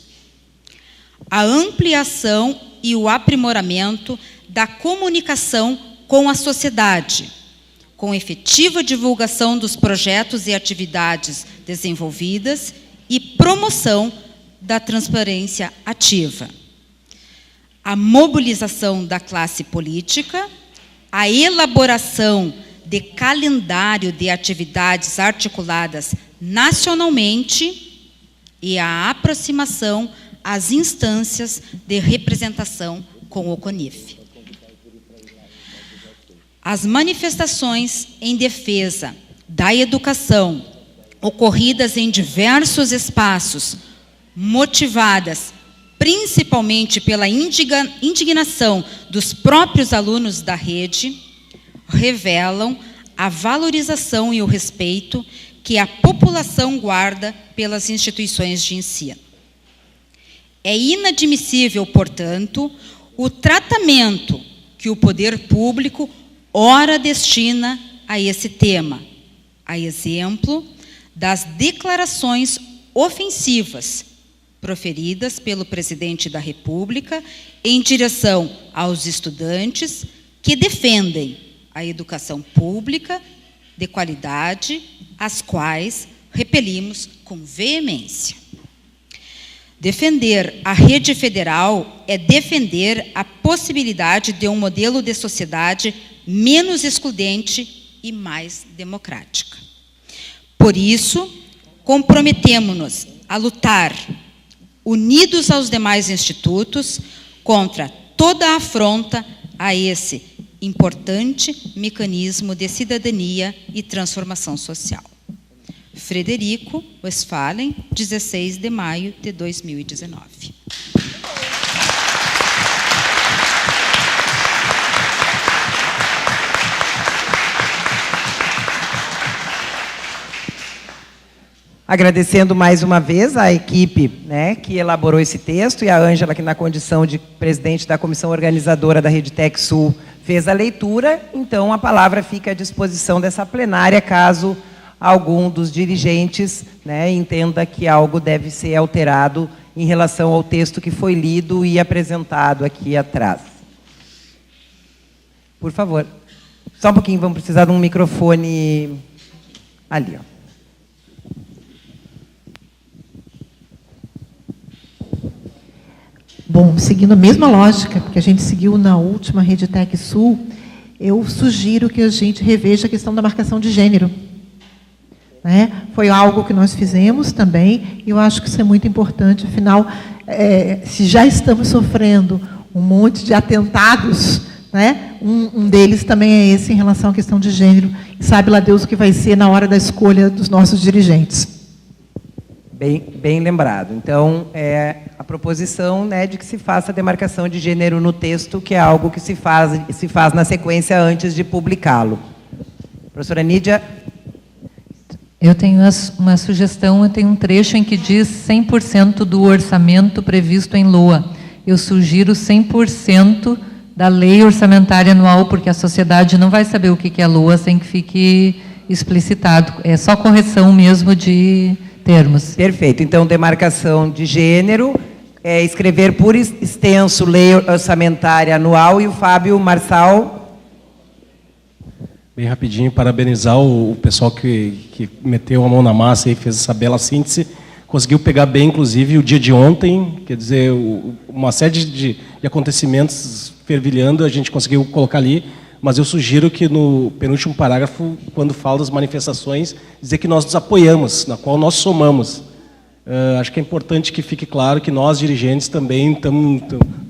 A ampliação e o aprimoramento da comunicação com a sociedade, com efetiva divulgação dos projetos e atividades desenvolvidas e promoção da transparência ativa. A mobilização da classe política, a elaboração de calendário de atividades articuladas nacionalmente e a aproximação às instâncias de representação com o CONIF. As manifestações em defesa da educação, ocorridas em diversos espaços, motivadas principalmente pela indignação dos próprios alunos da rede, revelam a valorização e o respeito que a população guarda pelas instituições de ensino. É inadmissível, portanto, o tratamento que o poder público ora destina a esse tema, a exemplo das declarações ofensivas proferidas pelo presidente da República em direção aos estudantes que defendem a educação pública de qualidade, as quais repelimos com veemência. Defender a rede federal é defender a possibilidade de um modelo de sociedade menos excludente e mais democrática. Por isso, comprometemo-nos a lutar, unidos aos demais institutos, contra toda a afronta a esse importante mecanismo de cidadania e transformação social. Frederico Westphalen, 16 de maio de 2019. Agradecendo mais uma vez a equipe, né, que elaborou esse texto, e a Ângela, que na condição de presidente da comissão organizadora da RedeTech Sul fez a leitura. Então, a palavra fica à disposição dessa plenária, caso algum dos dirigentes, né, entenda que algo deve ser alterado em relação ao texto que foi lido e apresentado aqui atrás. Por favor. Só um pouquinho, vamos precisar de um microfone ali, ó. Bom, seguindo a mesma lógica que a gente seguiu na última RedeTech Sul, eu sugiro que a gente reveja a questão da marcação de gênero. Né? Foi algo que nós fizemos também, e eu acho que isso é muito importante. Afinal, se já estamos sofrendo um monte de atentados, né? Um deles também é esse em relação à questão de gênero. E sabe lá Deus o que vai ser na hora da escolha dos nossos dirigentes. Bem lembrado. Então, a proposição, né, de que se faça a demarcação de gênero no texto, que é algo que se faz na sequência antes de publicá-lo. Professora Nídia. Eu tenho uma sugestão, eu tenho um trecho em que diz 100% do orçamento previsto em LOA. Eu sugiro 100% da lei orçamentária anual, porque a sociedade não vai saber o que é LOA sem que fique explicitado. É só correção mesmo de termos. Perfeito. Então, demarcação de gênero, escrever por extenso lei orçamentária anual. E o Fábio Marçal. Bem rapidinho, parabenizar o pessoal que meteu a mão na massa e fez essa bela síntese. Conseguiu pegar bem, inclusive, o dia de ontem, quer dizer, uma série de acontecimentos fervilhando, a gente conseguiu colocar ali. Mas eu sugiro que no penúltimo parágrafo, quando fala das manifestações, dizer que nós nos apoiamos, na qual nós somamos. Acho que é importante que fique claro que nós, dirigentes, também estamos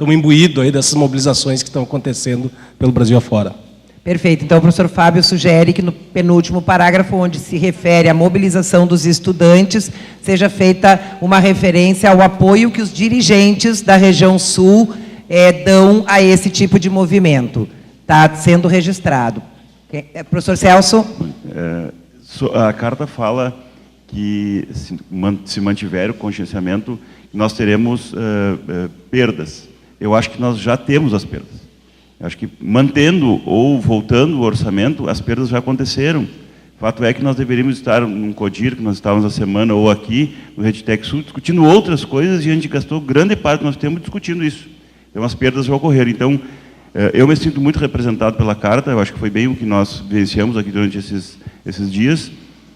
imbuídos aí dessas mobilizações que estão acontecendo pelo Brasil afora. Perfeito. Então, o professor Fábio sugere que no penúltimo parágrafo, onde se refere à mobilização dos estudantes, seja feita uma referência ao apoio que os dirigentes da região sul dão a esse tipo de movimento. Está sendo registrado. Professor Celso? A carta fala que, se mantiver o contingenciamento, nós teremos perdas. Eu acho que nós já temos as perdas. Eu acho que, mantendo ou voltando o orçamento, as perdas já aconteceram. O fato é que nós deveríamos estar num CODIR, que nós estávamos a semana, ou aqui, no RedeTech Sul, discutindo outras coisas, e a gente gastou grande parte do nosso tempo discutindo isso. Então, as perdas já ocorreram. Então, eu me sinto muito representado pela carta, eu acho que foi bem o que nós vivenciamos aqui durante esses dias,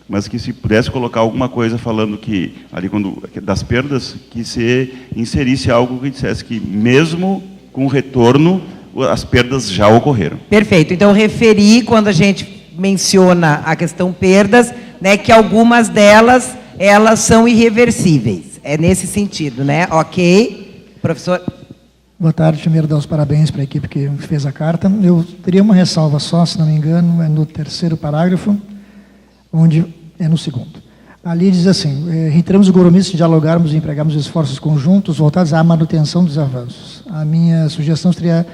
mas que se pudesse colocar alguma coisa falando que, ali das perdas, que se inserisse algo que dissesse que, mesmo com o retorno, as perdas já ocorreram. Perfeito. Então, referi, quando a gente menciona a questão perdas, né, que algumas delas, elas são irreversíveis. É nesse sentido, né? Ok. Professor... Boa tarde. Primeiro, dar os parabéns para a equipe que fez a carta. Eu teria uma ressalva só, se não me engano, é no terceiro parágrafo, onde é no segundo. Ali diz assim: reiteramos o compromisso de dialogarmos e empregarmos esforços conjuntos voltados à manutenção dos avanços. A minha sugestão seria,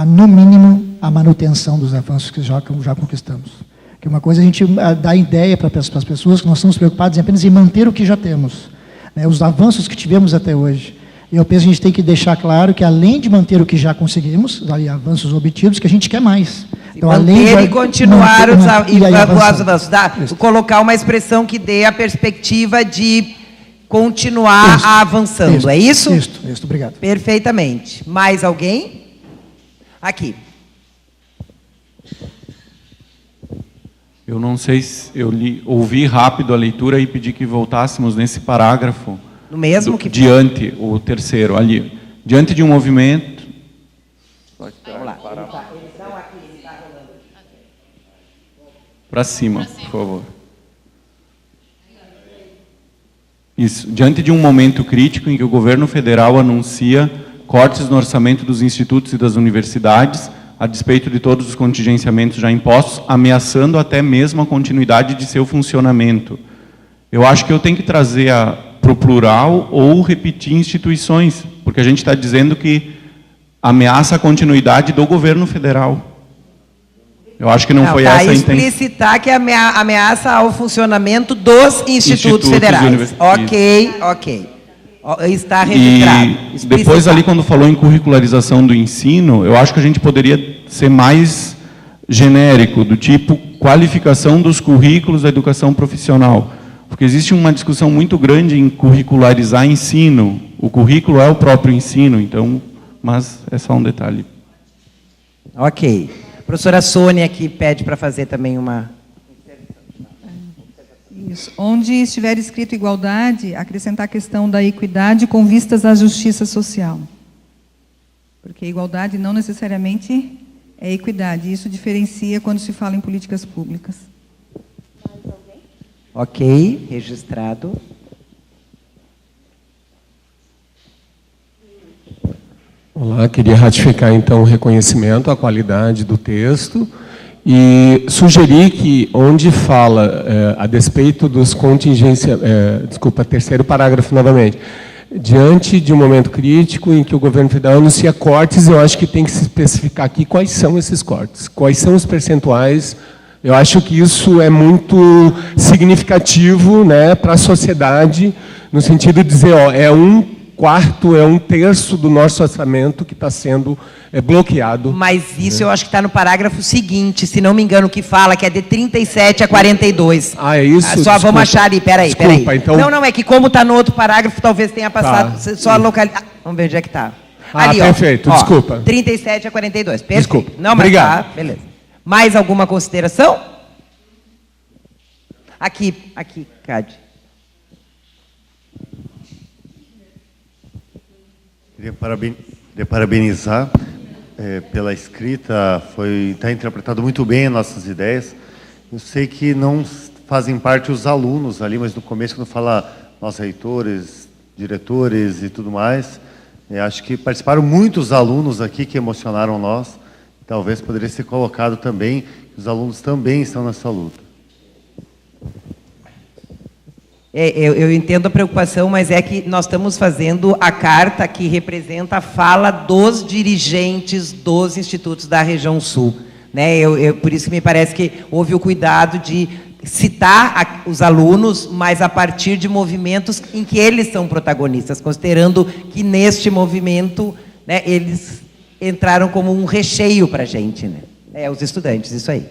no mínimo, a manutenção dos avanços que já conquistamos. Que uma coisa a gente dá ideia para as pessoas que nós estamos preocupados apenas em manter o que já temos, né, os avanços que tivemos até hoje. Eu penso que a gente tem que deixar claro que, além de manter o que já conseguimos, ali, avanços obtidos, que a gente quer mais. Então, além de continuar os avanços, colocar uma expressão que dê a perspectiva de continuar avançando. É isso? Isso, obrigado. Perfeitamente. Mais alguém? Aqui. Eu não sei se eu ouvi rápido a leitura e pedi que voltássemos nesse parágrafo. No mesmo que... Diante, o terceiro, ali. Diante de um movimento... Vamos lá. Para cima, por favor. Isso. Diante de um momento crítico em que o governo federal anuncia cortes no orçamento dos institutos e das universidades, a despeito de todos os contingenciamentos já impostos, ameaçando até mesmo a continuidade de seu funcionamento. Eu acho que eu tenho que trazer para o plural ou repetir instituições, porque a gente está dizendo que ameaça a continuidade do governo federal. Eu acho que não foi essa a intenção. Explicitar que é ameaça ao funcionamento dos institutos federais. Ok. Está registrado. E depois ali, quando falou em curricularização do ensino, eu acho que a gente poderia ser mais genérico, do tipo qualificação dos currículos da educação profissional. Porque existe uma discussão muito grande em curricularizar ensino. O currículo é o próprio ensino, então, mas é só um detalhe. Ok. A professora Sônia aqui pede para fazer também uma... Isso. Onde estiver escrito igualdade, acrescentar a questão da equidade com vistas à justiça social. Porque igualdade não necessariamente é equidade. Isso diferencia quando se fala em políticas públicas. Ok, registrado. Olá, queria ratificar então o reconhecimento à qualidade do texto e sugerir que, onde fala, a despeito dos terceiro parágrafo novamente, diante de um momento crítico em que o governo federal anuncia cortes, eu acho que tem que se especificar aqui quais são esses cortes, quais são os percentuais. Eu acho que isso é muito significativo, né, para a sociedade, no sentido de dizer, ó, é 1/4, é 1/3 do nosso orçamento que está sendo bloqueado. Mas isso eu acho que está no parágrafo seguinte, se não me engano, que fala que é de 37 a 42. Ah, é isso? Só Desculpa. vamos achar ali, peraí. Então... Não, é que como está no outro parágrafo, talvez tenha passado, só localizar. Vamos ver onde é que está. Ali, perfeito, desculpa. 37 a 42, perfeito. Desculpa. Não, mas obrigado. Tá, beleza. Mais alguma consideração? Aqui, Cade. Queria parabenizar pela escrita, está interpretado muito bem as nossas ideias. Eu sei que não fazem parte os alunos ali, mas no começo, quando fala nós reitores, diretores e tudo mais, acho que participaram muitos alunos aqui que emocionaram nós. Talvez poderia ser colocado também, que os alunos também estão nessa luta. Eu entendo a preocupação, mas é que nós estamos fazendo a carta que representa a fala dos dirigentes dos institutos da região sul. Né? Por isso que me parece que houve o cuidado de citar os alunos, mas a partir de movimentos em que eles são protagonistas, considerando que neste movimento, né, eles entraram como um recheio para a gente, né? Os estudantes, isso aí.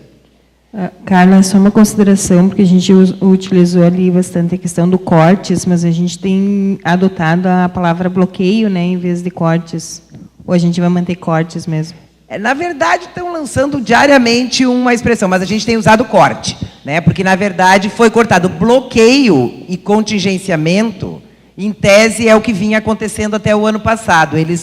Carla, só uma consideração, porque a gente utilizou ali bastante a questão do cortes, mas a gente tem adotado a palavra bloqueio, né, em vez de cortes. Ou a gente vai manter cortes mesmo? Na verdade, estão lançando diariamente uma expressão, mas a gente tem usado corte, né? Porque, na verdade, foi cortado. Bloqueio e contingenciamento, em tese, é o que vinha acontecendo até o ano passado. Ele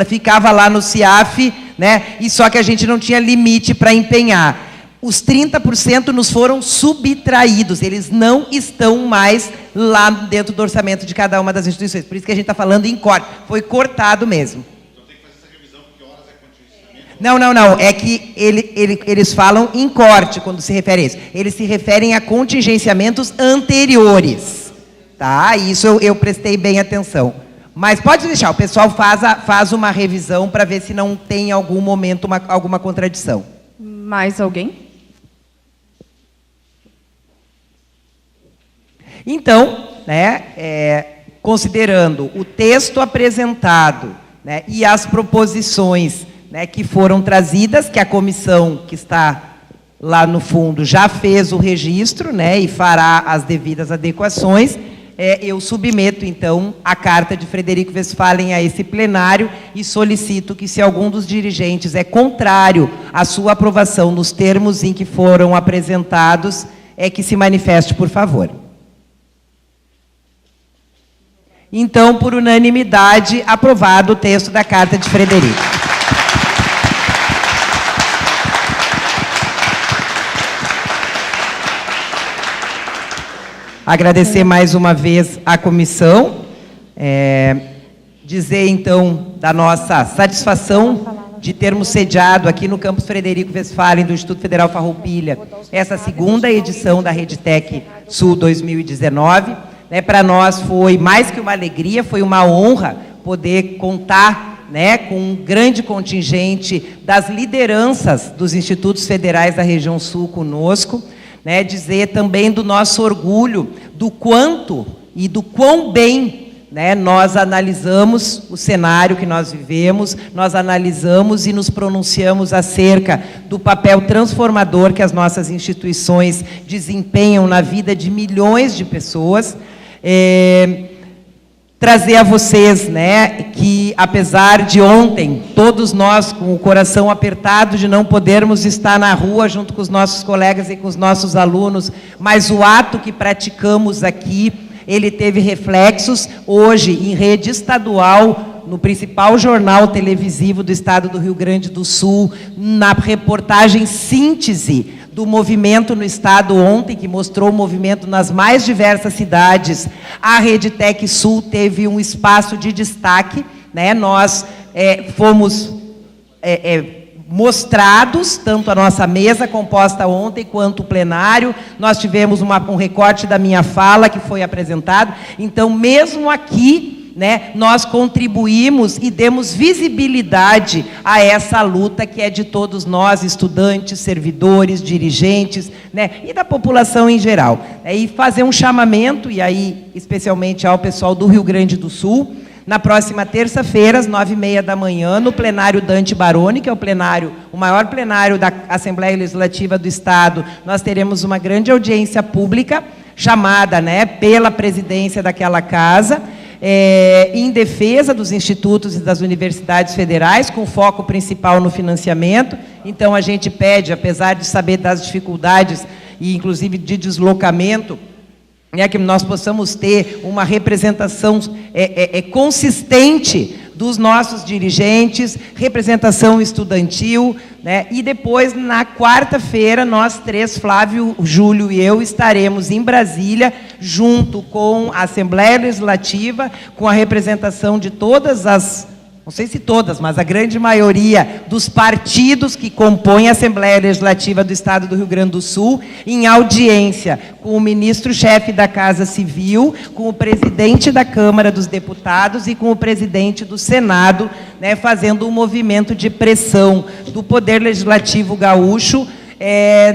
ficava lá no CIAF, né? E só que a gente não tinha limite para empenhar. Os 30% nos foram subtraídos, eles não estão mais lá dentro do orçamento de cada uma das instituições. Por isso que a gente está falando em corte. Foi cortado mesmo. Então tem que fazer essa revisão, porque horas é contingenciamento? Não. É que eles falam em corte quando se refere a isso. Eles se referem a contingenciamentos anteriores. Tá? Isso eu prestei bem atenção. Mas pode deixar, o pessoal faz uma revisão para ver se não tem em algum momento alguma contradição. Mais alguém? Então, né, considerando o texto apresentado, né, e as proposições, né, que foram trazidas, que a comissão que está lá no fundo já fez o registro, né, e fará as devidas adequações, eu submeto, então, a carta de Frederico Westphalen a esse plenário e solicito que, se algum dos dirigentes é contrário à sua aprovação nos termos em que foram apresentados, que se manifeste, por favor. Então, por unanimidade, aprovado o texto da carta de Frederico. Agradecer mais uma vez à comissão, dizer, então, da nossa satisfação de termos sediado aqui no campus Frederico Westphalen, do Instituto Federal Farroupilha, essa segunda edição da RedTech Sul 2019. Para nós foi mais que uma alegria, foi uma honra poder contar, né, com um grande contingente das lideranças dos institutos federais da região sul conosco, né, dizer também do nosso orgulho, do quanto e do quão bem, né, nós analisamos o cenário que nós vivemos, nós analisamos e nos pronunciamos acerca do papel transformador que as nossas instituições desempenham na vida de milhões de pessoas. Trazer a vocês, né, que apesar de ontem, todos nós com o coração apertado de não podermos estar na rua junto com os nossos colegas e com os nossos alunos, mas o ato que praticamos aqui, ele teve reflexos hoje em rede estadual, no principal jornal televisivo do estado do Rio Grande do Sul, na reportagem síntese do movimento no estado ontem, que mostrou o movimento nas mais diversas cidades. A Rede Tec Sul teve um espaço de destaque, né? Nós fomos mostrados, tanto a nossa mesa composta ontem, quanto o plenário. Nós tivemos um recorte da minha fala que foi apresentado. Então, mesmo aqui, né, nós contribuímos e demos visibilidade a essa luta que é de todos nós, estudantes, servidores, dirigentes, né, e da população em geral. E fazer um chamamento, e aí especialmente ao pessoal do Rio Grande do Sul, na próxima terça-feira, às 9h30 da manhã, no plenário Dante Baroni, que é o maior plenário da Assembleia Legislativa do Estado, nós teremos uma grande audiência pública, chamada, né, pela presidência daquela casa, em defesa dos institutos e das universidades federais, com foco principal no financiamento. Então, a gente pede, apesar de saber das dificuldades, e inclusive de deslocamento, que nós possamos ter uma representação consistente dos nossos dirigentes, representação estudantil, né? E depois, na quarta-feira, nós três, Flávio, Júlio e eu, estaremos em Brasília, junto com a Assembleia Legislativa, com a representação de todas as, não sei se todas, mas a grande maioria dos partidos que compõem a Assembleia Legislativa do Estado do Rio Grande do Sul, em audiência com o ministro-chefe da Casa Civil, com o presidente da Câmara dos Deputados e com o presidente do Senado, né, fazendo um movimento de pressão do Poder Legislativo gaúcho,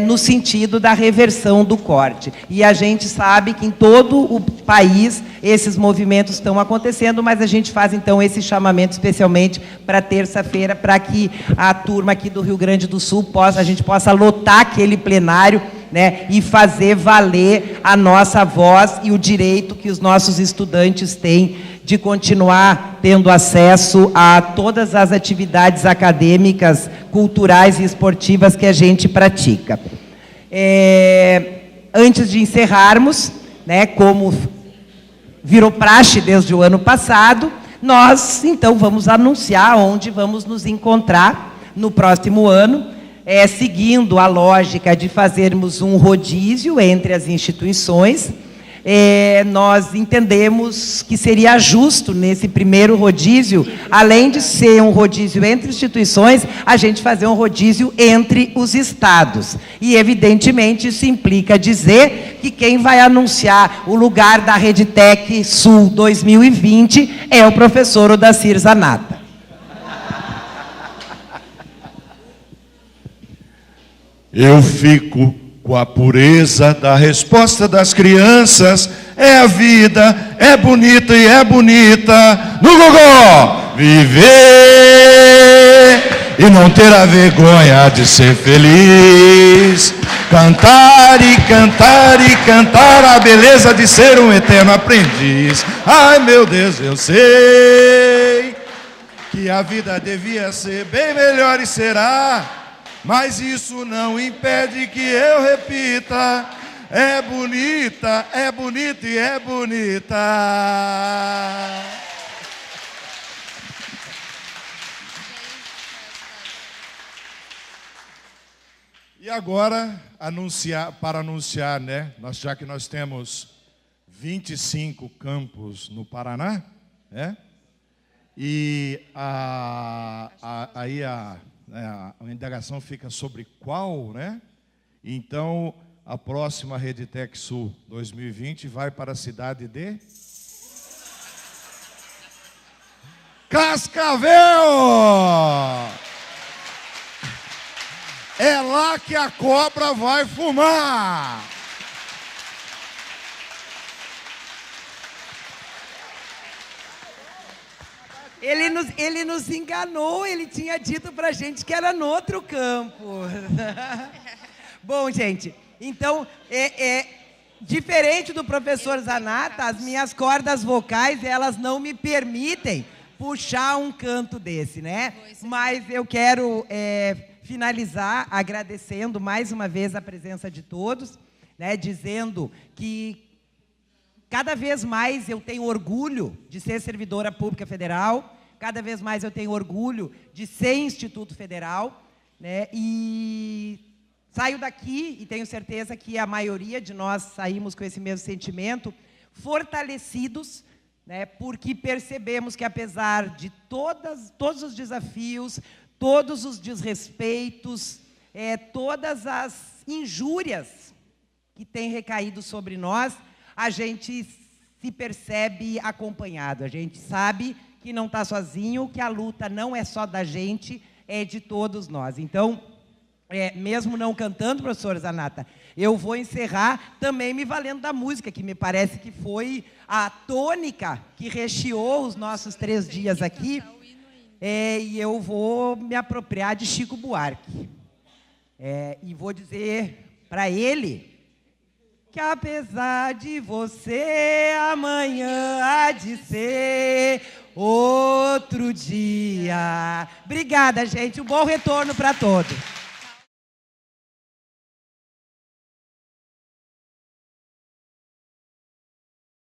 no sentido da reversão do corte. E a gente sabe que em todo o país esses movimentos estão acontecendo, mas a gente faz, então, esse chamamento especialmente para terça-feira, para que a turma aqui do Rio Grande do Sul a gente possa lotar aquele plenário, né, e fazer valer a nossa voz e o direito que os nossos estudantes têm de continuar tendo acesso a todas as atividades acadêmicas, culturais e esportivas que a gente pratica. Antes de encerrarmos, né, como virou praxe desde o ano passado, nós, então, vamos anunciar onde vamos nos encontrar no próximo ano, seguindo a lógica de fazermos um rodízio entre as instituições. Nós entendemos que seria justo, nesse primeiro rodízio, além de ser um rodízio entre instituições, a gente fazer um rodízio entre os estados. E, evidentemente, isso implica dizer que quem vai anunciar o lugar da Rede Tec Sul 2020 é o professor Odacir Zanata. Eu fico com a pureza da resposta das crianças. É a vida, é bonita e é bonita. No gogó! Viver e não ter a vergonha de ser feliz. Cantar e cantar e cantar a beleza de ser um eterno aprendiz. Ai, meu Deus, eu sei que a vida devia ser bem melhor e será. Mas isso não impede que eu repita: é bonita e é bonita. E agora, para anunciar, né? Já que nós temos 25 campos no Paraná, né? E aí a indagação fica sobre qual, né? Então, a próxima Rede Tec Sul 2020 vai para a cidade de Cascavel! É lá que a cobra vai fumar! Ele nos enganou, ele tinha dito pra gente que era no outro campo. Bom, gente, então, diferente do professor Zanata, as minhas cordas vocais, elas não me permitem puxar um canto desse, né? Mas eu quero finalizar agradecendo mais uma vez a presença de todos, né? Dizendo que cada vez mais eu tenho orgulho de ser servidora pública federal, cada vez mais eu tenho orgulho de ser Instituto Federal, né? E saio daqui, e tenho certeza que a maioria de nós saímos com esse mesmo sentimento, fortalecidos, né? Porque percebemos que apesar de todos os desafios, todos os desrespeitos, todas as injúrias que têm recaído sobre nós, a gente se percebe acompanhado, a gente sabe que não está sozinho, que a luta não é só da gente, é de todos nós. Então, mesmo não cantando, professor Zanata, eu vou encerrar também me valendo da música, que me parece que foi a tônica que recheou os nossos 3 dias aqui, e eu vou me apropriar de Chico Buarque. E vou dizer para ele que apesar de você, amanhã há de ser outro dia. Obrigada, gente. Um bom retorno para todos.